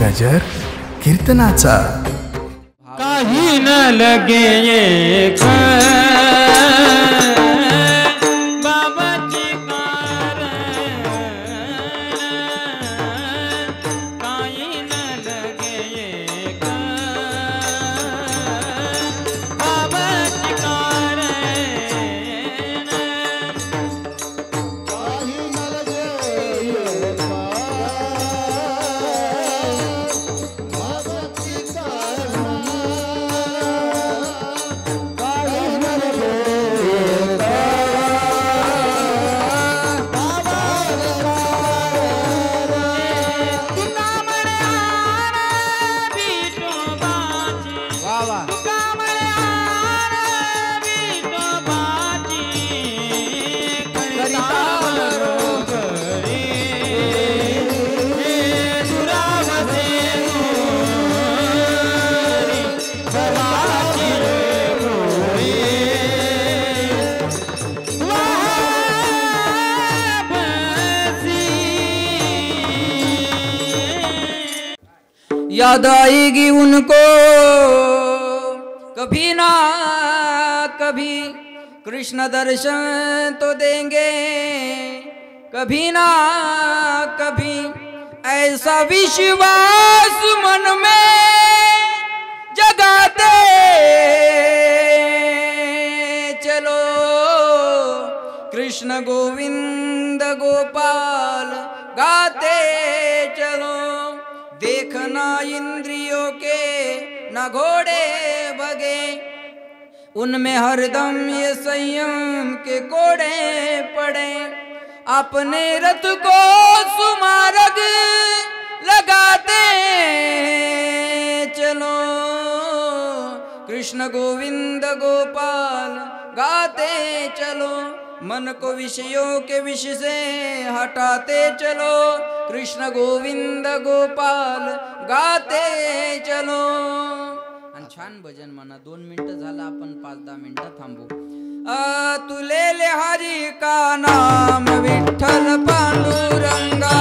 गजर कीर्तनाचा। काही न लगे एक बाबाची कारण, काही न लगे एक बाबाची कारण, काही न लगे एक बाबाची कारण, काही न लगे एक बाबाची तुका म्हणे आण विठोबाची, तुका म्हणे आण विठोबाची, करिता बरोबरी दुरावसे मोरी, भवाची मोरी वापसी। याद आएगी उनको कभी ना कभी, कृष्ण दर्शन तो देंगे कभी ना कभी, ऐसा विश्वास मन में जगाते चलो, कृष्ण गोविंद गोपाल गाते चलो, देखना इंद्रियों के न घोड़े भगे, उनमें हरदम ये संयम के कोड़े पड़े, अपने रथ को सुमार्ग लगाते चलो, कृष्ण गोविंद गोपाल गाते चलो, मन को विषयों के विष से हटाते चलो, कृष्ण गोविंद गोपाल गाते चलो। आणि छान भजन म्हणा। 2 मिनिटं झालं, आपण 5-10 मिनिटं थांबू। तुले ले हरी का नाम विठ्ठल पांडुरंगा,